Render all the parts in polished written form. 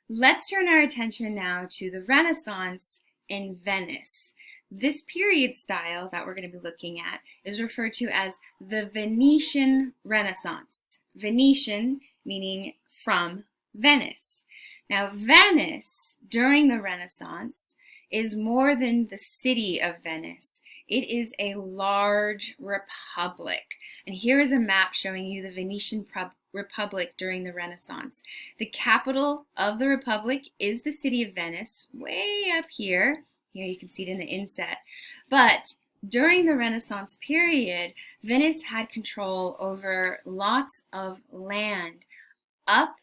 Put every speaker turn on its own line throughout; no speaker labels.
Let's turn our attention now to the Renaissance in Venice. This period style that we're going to be looking at is referred to as the Venetian Renaissance. Venetian meaning from Venice. Now, Venice during the Renaissance is more than the city of Venice. It is a large republic. And here is a map showing you the Venetian Republic during the Renaissance. The capital of the Republic is the city of Venice, way up here. Here you can see it in the inset. But during the Renaissance period, Venice had control over lots of land up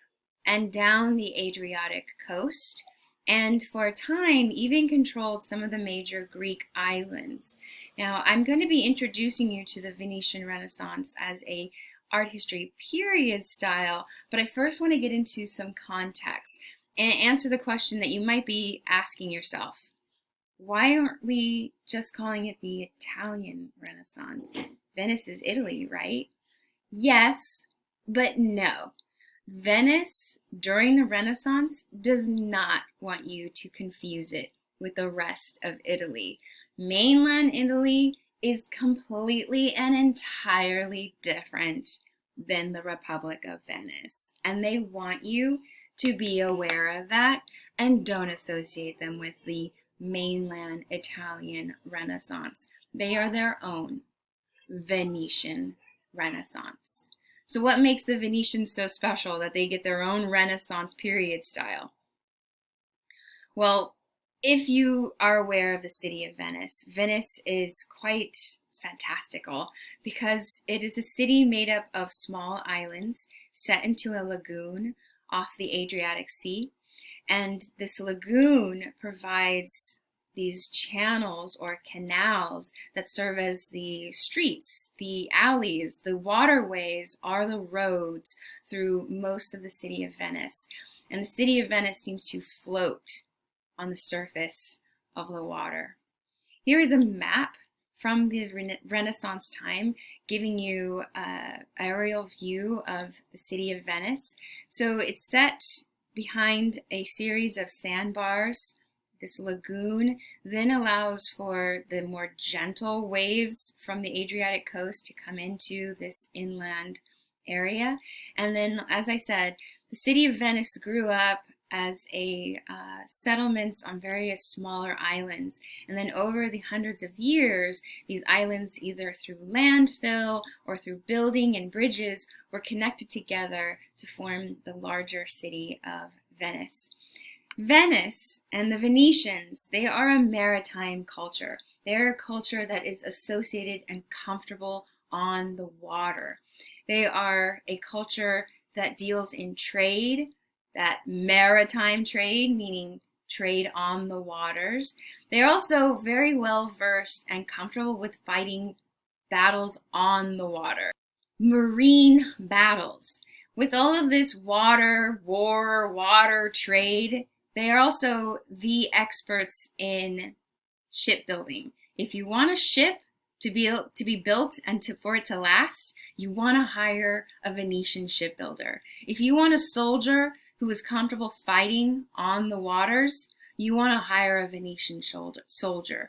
and down the Adriatic coast, and for a time even controlled some of the major Greek islands. Now, I'm going to be introducing you to the Venetian Renaissance as a art history period style, but I first want to get into some context and answer the question that you might be asking yourself. Why aren't we just calling it the Italian Renaissance? Venice is Italy, right? Yes, but no. Venice during the Renaissance does not want you to confuse it with the rest of Italy. Mainland Italy is completely and entirely different than the Republic of Venice. And they want you to be aware of that and don't associate them with the mainland Italian Renaissance. They are their own Venetian Renaissance. So what makes the Venetians so special that they get their own Renaissance period style? Well, if you are aware of the city of Venice, Venice is quite fantastical because it is a city made up of small islands set into a lagoon off the Adriatic Sea. And this lagoon provides these channels or canals that serve as the streets, the alleys, the waterways are the roads through most of the city of Venice. And the city of Venice seems to float on the surface of the water. Here is a map from the Renaissance time giving you an aerial view of the city of Venice. So it's set behind a series of sandbars. This lagoon then allows for the more gentle waves from the Adriatic coast to come into this inland area. And then, as I said, the city of Venice grew up as a settlements on various smaller islands. And then over the hundreds of years, these islands, either through landfill or through building and bridges, were connected together to form the larger city of Venice. Venice and the Venetians, they are a maritime culture. They're a culture that is associated and comfortable on the water. They are a culture that deals in trade, that maritime trade, meaning trade on the waters. They're also very well versed and comfortable with fighting battles on the water. Marine battles. With all of this water, war, water trade, they are also the experts in shipbuilding. If you want a ship to be built and for it to last, you want to hire a Venetian shipbuilder. If you want a soldier who is comfortable fighting on the waters, you want to hire a Venetian soldier.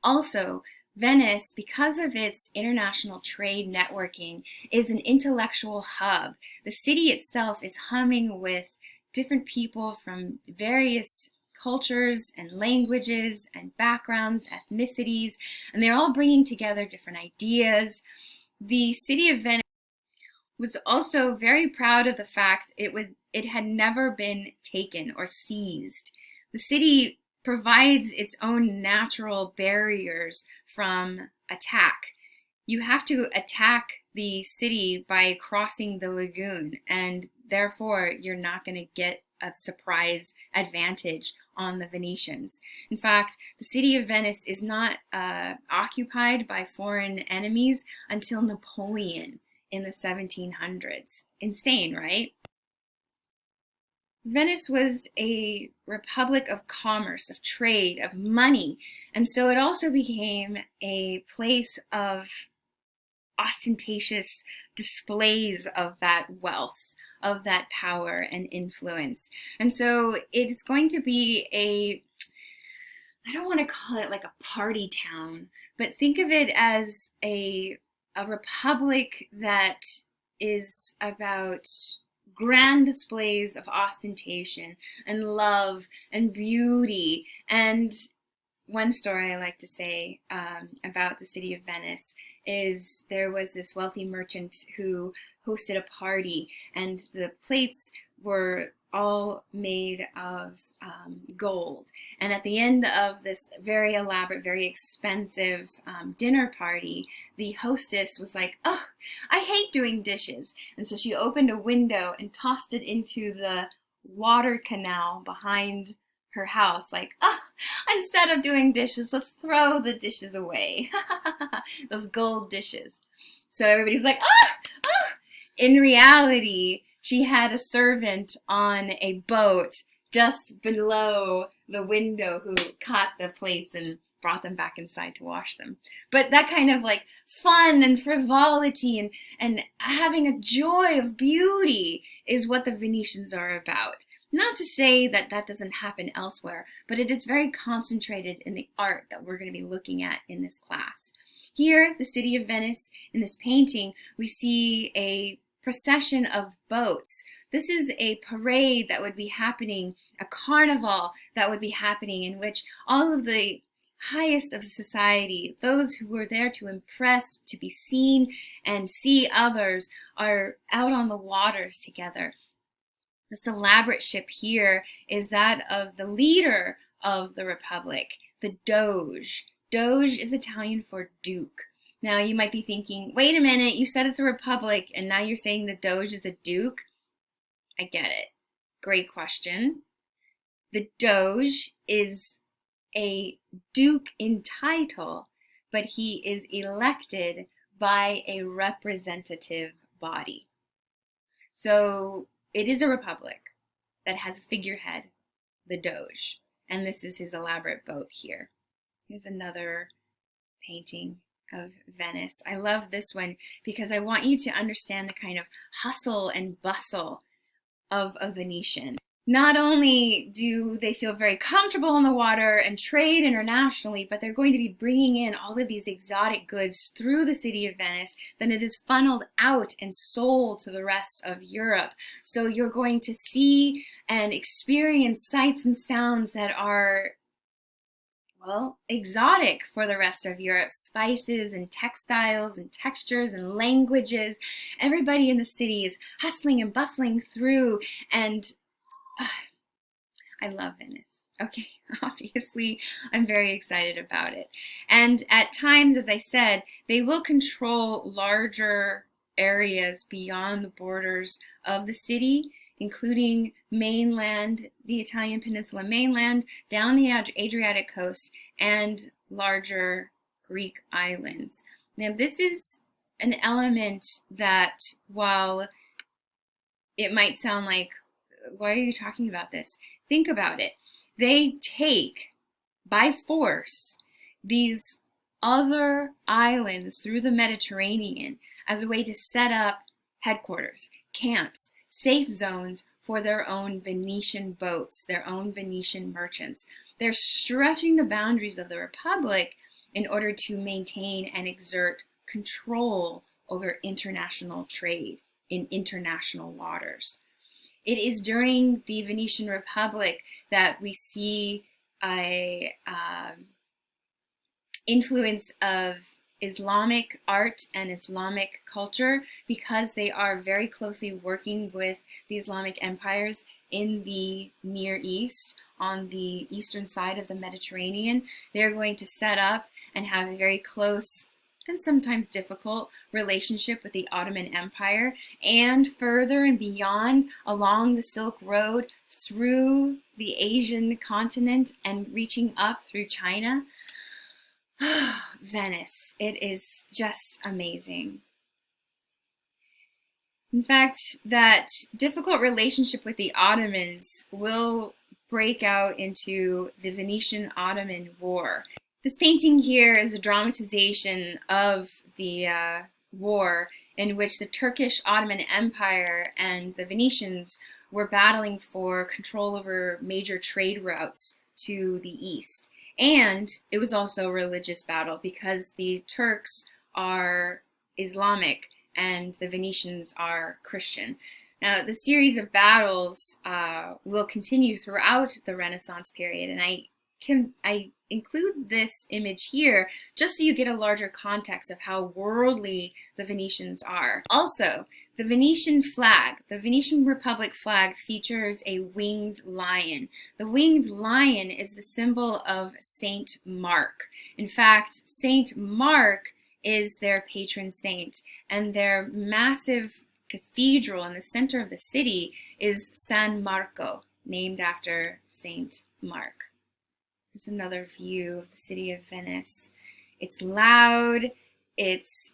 Also, Venice, because of its international trade networking, is an intellectual hub. The city itself is humming with different people from various cultures and languages and backgrounds, ethnicities, and they're all bringing together different ideas. The city of Venice was also very proud of the fact it had never been taken or seized. The city provides its own natural barriers from attack. You have to attack the city by crossing the lagoon, and therefore you're not going to get a surprise advantage on the Venetians. In fact, the city of Venice is not occupied by foreign enemies until Napoleon in the 1700s. Insane, right? Venice was a republic of commerce, of trade, of money, and so it also became a place of ostentatious displays of that wealth, of that power and influence. And so it's going to be I don't want to call it like a party town, but think of it as a republic that is about grand displays of ostentation and love and beauty. And one story I like to say about the city of Venice is there was this wealthy merchant who hosted a party, and the plates were all made of gold. And at the end of this very elaborate, very expensive dinner party, the hostess was like, "Oh, I hate doing dishes." And so she opened a window and tossed it into the water canal behind her house, like, "Oh, instead of doing dishes, let's throw the dishes away." Those gold dishes. So everybody was like, "Ah, ah." In reality, she had a servant on a boat just below the window who caught the plates and brought them back inside to wash them. But that kind of like fun and frivolity and having a joy of beauty is what the Venetians are about. Not to say that that doesn't happen elsewhere, but it is very concentrated in the art that we're going to be looking at in this class. Here, the city of Venice, in this painting, we see a procession of boats. This is a parade that would be happening, a carnival that would be happening, in which all of the highest of society, those who were there to impress, to be seen and see others, are out on the waters together. This elaborate ship here is that of the leader of the Republic, the Doge. Doge is Italian for Duke. Now you might be thinking, wait a minute, you said it's a republic and now you're saying the Doge is a duke? I get it. Great question. The Doge is a duke in title, but he is elected by a representative body. So it is a republic that has a figurehead, the Doge, and this is his elaborate boat here. Here's another painting of Venice. I love this one because I want you to understand the kind of hustle and bustle of a Venetian. Not only do they feel very comfortable in the water and trade internationally, but they're going to be bringing in all of these exotic goods through the city of Venice. Then it is funneled out and sold to the rest of Europe. So you're going to see and experience sights and sounds that are, well, exotic for the rest of Europe. Spices and textiles and textures and languages. Everybody in the city is hustling and bustling through, and I love Venice. Okay, obviously I'm very excited about it. And at times, as I said, they will control larger areas beyond the borders of the city, including mainland, the Italian peninsula mainland, down the Adriatic coast, and larger Greek islands. Now, this is an element that, while it might sound like, why are you talking about this? Think about it. They take, by force, these other islands through the Mediterranean as a way to set up headquarters, camps, safe zones for their own Venetian boats, their own Venetian merchants. They're stretching the boundaries of the Republic in order to maintain and exert control over international trade in international waters. It is during the Venetian Republic that we see a influence of Islamic art and Islamic culture, because they are very closely working with the Islamic empires in the Near East, on the eastern side of the Mediterranean. They're going to set up and have a very close and sometimes difficult relationship with the Ottoman Empire, and further and beyond along the Silk Road through the Asian continent and reaching up through China. Venice, it is just amazing. In fact, that difficult relationship with the Ottomans will break out into the Venetian-Ottoman War. This painting here is a dramatization of the war in which the Turkish Ottoman Empire and the Venetians were battling for control over major trade routes to the east. And it was also a religious battle because the Turks are Islamic and the Venetians are Christian. Now, the series of battles will continue throughout the Renaissance period, and I include this image here just so you get a larger context of how worldly the Venetians are. Also, the Venetian flag, the Venetian Republic flag, features a winged lion. The winged lion is the symbol of Saint Mark. In fact, Saint Mark is their patron saint, and their massive cathedral in the center of the city is San Marco, named after Saint Mark. Here's another view of the city of Venice. It's loud, it's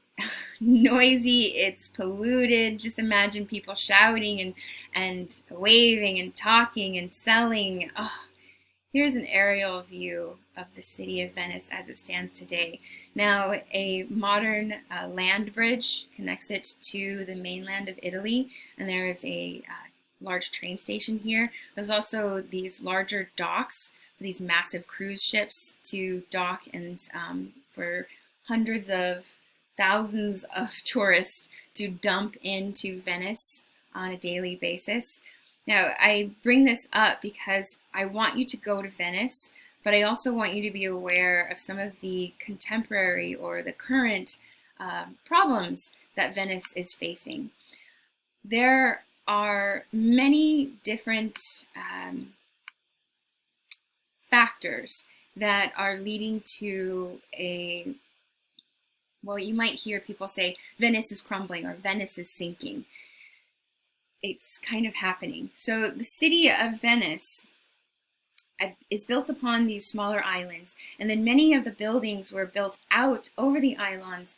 noisy, it's polluted. Just imagine people shouting and waving and talking and selling. Oh, here's an aerial view of the city of Venice as it stands today. Now, a modern land bridge connects it to the mainland of Italy, and there is a large train station here. There's also these larger docks for these massive cruise ships to dock and for hundreds of thousands of tourists to dump into Venice on a daily basis. Now, I bring this up because I want you to go to Venice, but I also want you to be aware of some of the contemporary or the current problems that Venice is facing. There are many different factors that are leading to well, you might hear people say Venice is crumbling or Venice is sinking. It's kind of happening. So the city of Venice is built upon these smaller islands, and then many of the buildings were built out over the islands,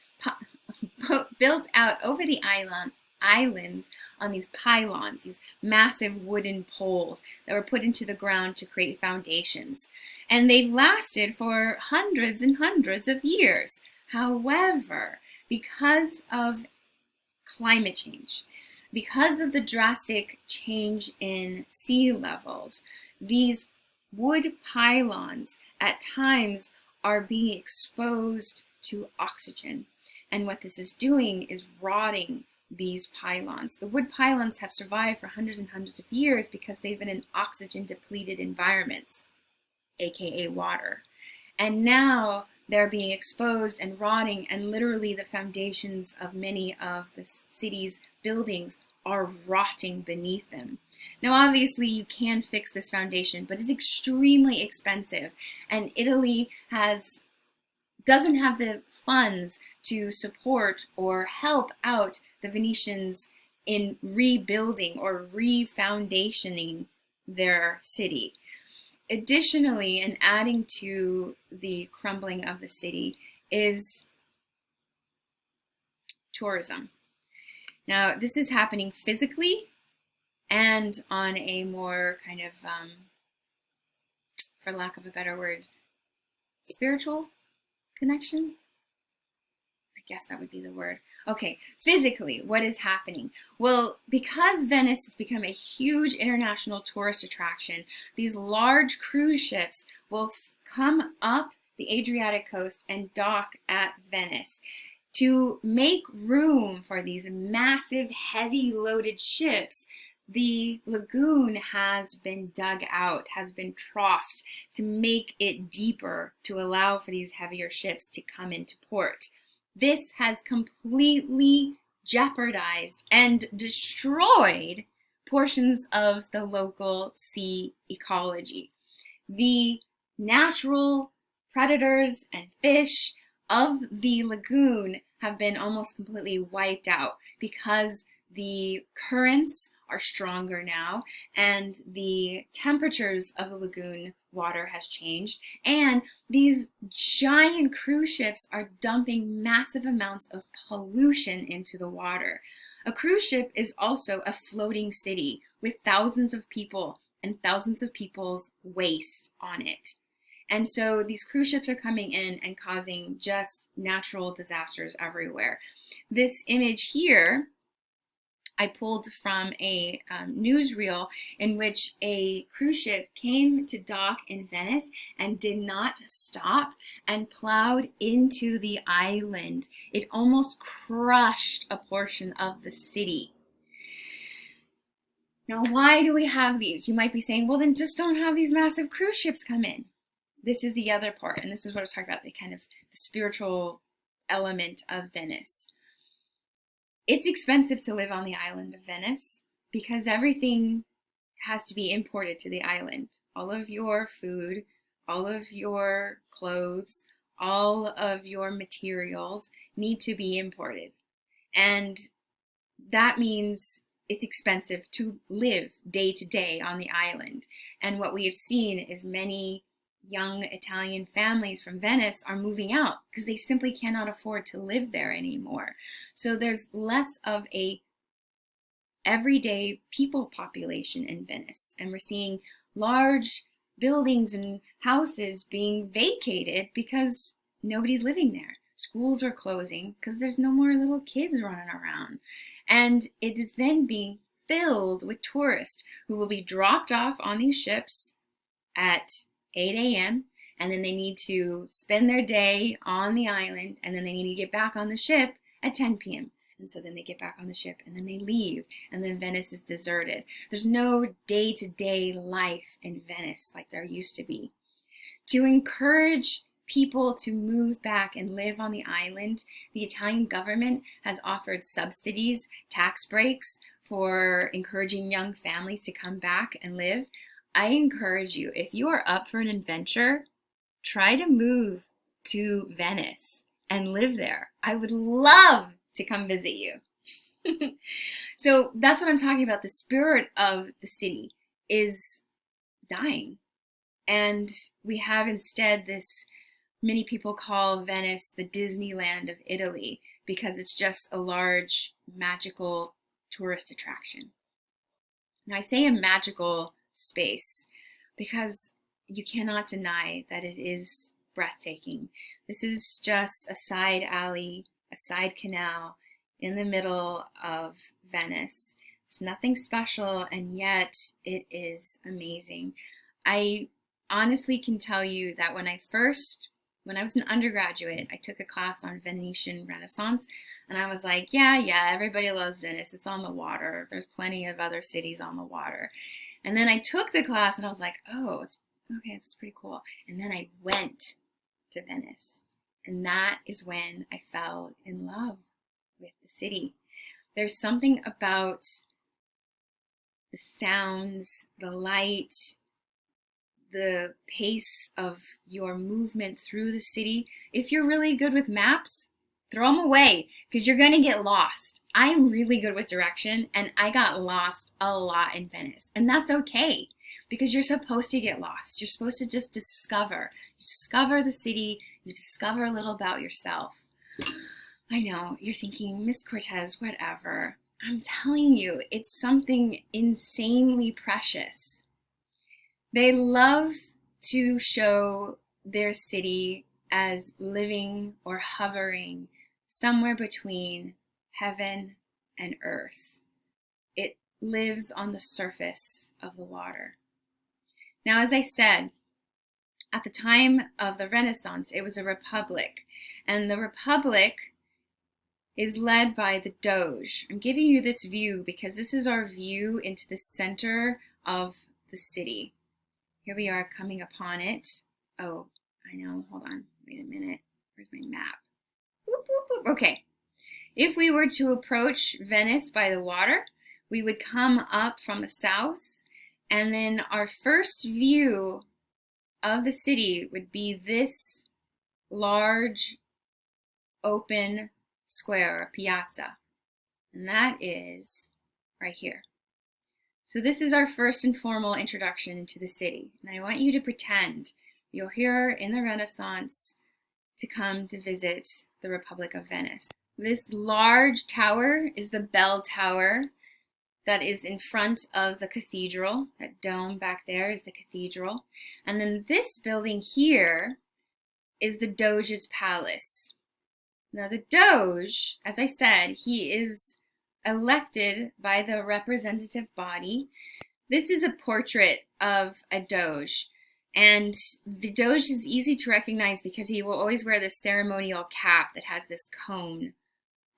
islands on these pylons, these massive wooden poles that were put into the ground to create foundations. And they've lasted for hundreds and hundreds of years. However, because of climate change, because of the drastic change in sea levels, these wood pylons at times are being exposed to oxygen. And what this is doing is rotting these pylons. The wood pylons have survived for hundreds and hundreds of years because they've been in oxygen depleted environments, aka water. And now they're being exposed and rotting, and literally the foundations of many of the city's buildings are rotting beneath them. Now, obviously, you can fix this foundation, but it's extremely expensive, and Italy doesn't have the funds to support or help out the Venetians in rebuilding or refoundationing their city. Additionally, and adding to the crumbling of the city, is tourism. Now, this is happening physically and on a more kind of, for lack of a better word, spiritual connection. I guess that would be the word. Okay, physically, what is happening? Well, because Venice has become a huge international tourist attraction, these large cruise ships will come up the Adriatic coast and dock at Venice. To make room for these massive, heavy loaded ships, the lagoon has been dug out, has been troughed to make it deeper to allow for these heavier ships to come into port. This has completely jeopardized and destroyed portions of the local sea ecology. The natural predators and fish of the lagoon have been almost completely wiped out because the currents are stronger now, and the temperatures of the lagoon water has changed, and these giant cruise ships are dumping massive amounts of pollution into the water. A cruise ship is also a floating city with thousands of people and thousands of people's waste on it. And so these cruise ships are coming in and causing just natural disasters everywhere. This image here I pulled from a newsreel in which a cruise ship came to dock in Venice and did not stop and plowed into the island. It almost crushed a portion of the city. Now, why do we have these? You might be saying, well, then just don't have these massive cruise ships come in. This is the other part, and this is what I was talking about, the kind of the spiritual element of Venice. It's expensive to live on the island of Venice because everything has to be imported to the island. All of your food, all of your clothes, all of your materials need to be imported. And that means it's expensive to live day to day on the island. And what we have seen is many young Italian families from Venice are moving out because they simply cannot afford to live there anymore. So there's less of a everyday people population in Venice, and we're seeing large buildings and houses being vacated because nobody's living there. Schools are closing because there's no more little kids running around. And it is then being filled with tourists who will be dropped off on these ships at 8 a.m. and then they need to spend their day on the island, and then they need to get back on the ship at 10 p.m. And so then they get back on the ship and then they leave, and then Venice is deserted. There's no day-to-day life in Venice like there used to be. To encourage people to move back and live on the island, the Italian government has offered subsidies, tax breaks for encouraging young families to come back and live. I encourage you, if you are up for an adventure, try to move to Venice and live there. I would love to come visit you. So that's what I'm talking about. The spirit of the city is dying. And we have instead this, many people call Venice the Disneyland of Italy because it's just a large magical tourist attraction. Now I say a magical space because you cannot deny that it is breathtaking. This is just a side alley, a side canal in the middle of Venice. There's nothing special, and yet it is amazing. I honestly can tell you that when I was an undergraduate, I took a class on Venetian Renaissance, and I was like, yeah, everybody loves Venice. It's on the water. There's plenty of other cities on the water. And then I took the class and I was like, oh, it's okay, that's pretty cool. And then I went to Venice. And that is when I fell in love with the city. There's something about the sounds, the light, the pace of your movement through the city. If you're really good with maps, throw them away because you're going to get lost. I am really good with direction, and I got lost a lot in Venice. And that's okay because you're supposed to get lost. You're supposed to just discover. You discover the city. You discover a little about yourself. I know, you're thinking, Miss Cortez, whatever. I'm telling you, it's something insanely precious. They love to show their city as living or hovering somewhere between heaven and earth. It lives on the surface of the water. Now, as I said, at the time of the Renaissance, it was a republic, and the republic is led by the Doge. I'm giving you this view because this is our view into the center of the city. Here we are coming upon it. Oh, I know, hold on, wait a minute. Where's my map? Whoop, whoop, whoop. Okay. If we were to approach Venice by the water, we would come up from the south, and then our first view of the city would be this large open square, piazza, and that is right here. So this is our first and formal introduction to the city, and I want you to pretend you're here in the Renaissance to come to visit the Republic of Venice. This large tower is the bell tower. that is in front of the cathedral. That dome back there is the cathedral. And then this building here is the Doge's palace. Now the Doge, as I said, he is elected by the representative body. This is a portrait of a Doge. And the Doge is easy to recognize because he will always wear this ceremonial cap that has this cone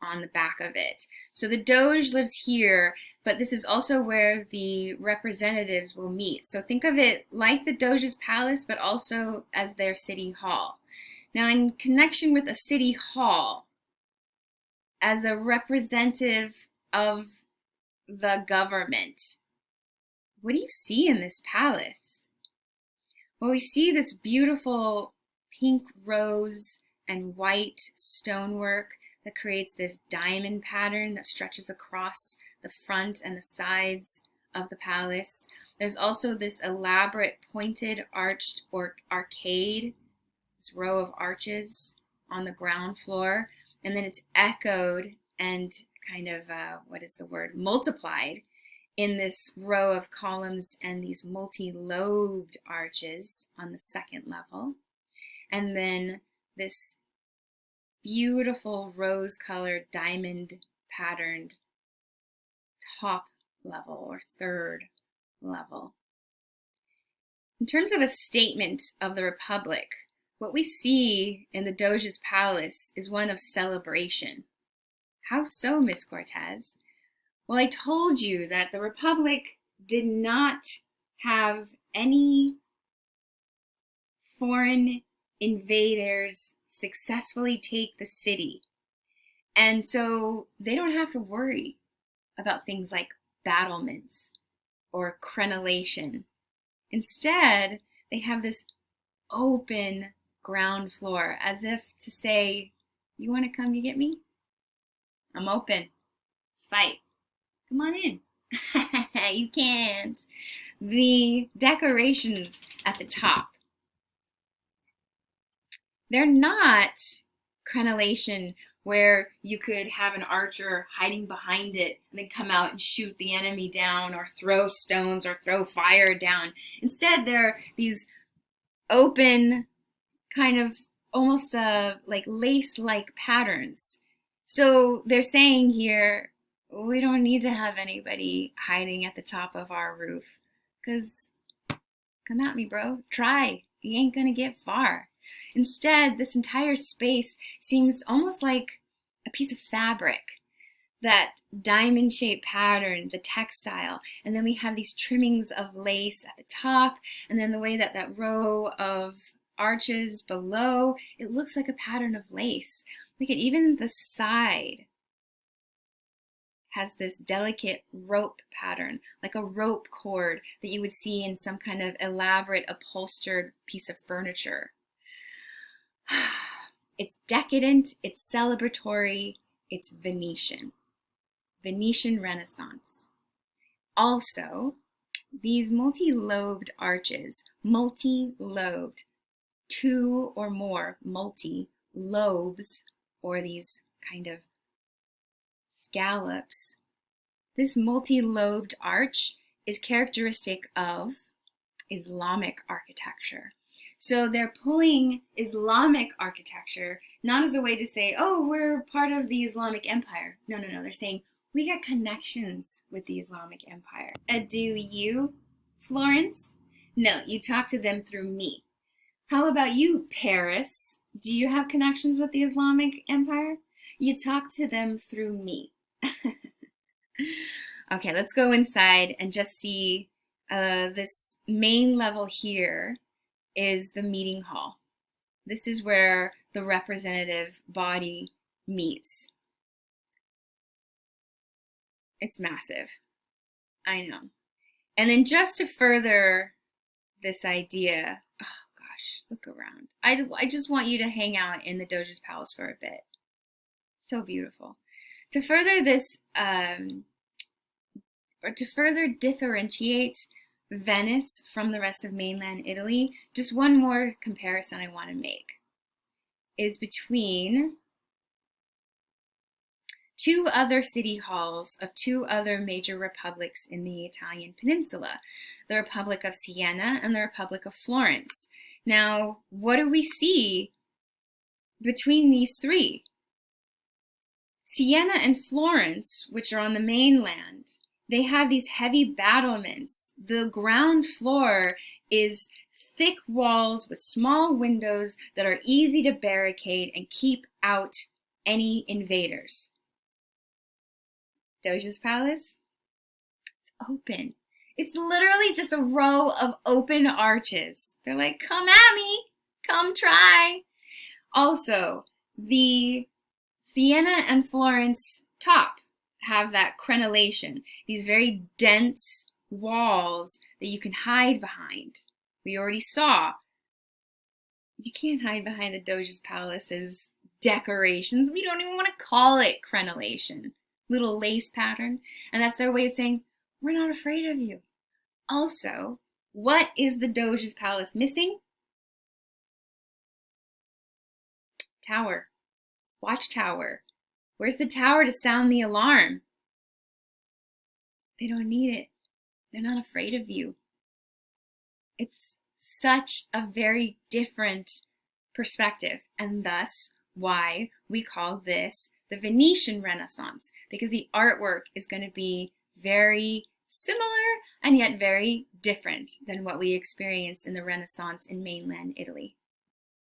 on the back of it. So the Doge lives here, but this is also where the representatives will meet. So think of it like the Doge's palace, but also as their city hall. Now, in connection with a city hall, as a representative of the government, what do you see in this palace? Well, we see this beautiful pink rose and white stonework that creates this diamond pattern that stretches across the front and the sides of the palace. There's also this elaborate pointed arched or arcade, this row of arches on the ground floor, and then it's echoed and kind of, multiplied in this row of columns and these multi-lobed arches on the second level. And then this beautiful rose-colored diamond patterned top level or third level. In terms of a statement of the Republic, what we see in the Doge's palace is one of celebration. How so, Miss Cortez? Well, I told you that the Republic did not have any foreign invaders successfully take the city. And so they don't have to worry about things like battlements or crenellation. Instead, they have this open ground floor, as if to say, you want to come to get me? I'm open. Let's fight. Come on in. You can't. The decorations at the top, they're not crenellation where you could have an archer hiding behind it and then come out and shoot the enemy down or throw stones or throw fire down. Instead, they're these open, kind of almost like lace-like patterns. So they're saying here, we don't need to have anybody hiding at the top of our roof, because come at me, bro. Try. You ain't gonna get far. Instead, this entire space seems almost like a piece of fabric. That diamond-shaped pattern, the textile, and then we have these trimmings of lace at the top, and then the way that that row of arches below, it looks like a pattern of lace. Look at even the side has this delicate rope pattern, like a rope cord that you would see in some kind of elaborate upholstered piece of furniture. It's decadent, it's celebratory, it's Venetian. Venetian Renaissance. Also, these multi-lobed arches, multi-lobed, two or more multi-lobes, or these kind of scallops. This multi-lobed arch is characteristic of Islamic architecture. So they're pulling Islamic architecture not as a way to say, oh, we're part of the Islamic Empire. No. They're saying, we got connections with the Islamic Empire. Do you, Florence? No, you talk to them through me. How about you, Paris? Do you have connections with the Islamic Empire? You talk to them through me. Okay, let's go inside and just see this main level here is the meeting hall. This is where the representative body meets. It's massive. I know. And then just to further this idea, oh gosh, look around. I just want you to hang out in the Doge's Palace for a bit. It's so beautiful. To further this, or to further differentiate Venice from the rest of mainland Italy, just one more comparison I want to make is between two other city halls of two other major republics in the Italian peninsula, the Republic of Siena and the Republic of Florence. Now, what do we see between these three? Siena and Florence, which are on the mainland, they have these heavy battlements. The ground floor is thick walls with small windows that are easy to barricade and keep out any invaders. Doge's Palace, it's open. It's literally just a row of open arches. They're like, come at me, come try. Also, the Siena and Florence top have that crenellation, these very dense walls that you can hide behind. We already saw you can't hide behind the Doge's Palace's decorations. We don't even want to call it crenellation. Little lace pattern. And that's their way of saying, we're not afraid of you. Also, what is the Doge's Palace missing? Tower. Watchtower. Where's the tower to sound the alarm? They don't need it. They're not afraid of you. It's such a very different perspective, and thus why we call this the Venetian Renaissance, because the artwork is going to be very similar and yet very different than what we experienced in the Renaissance in mainland Italy.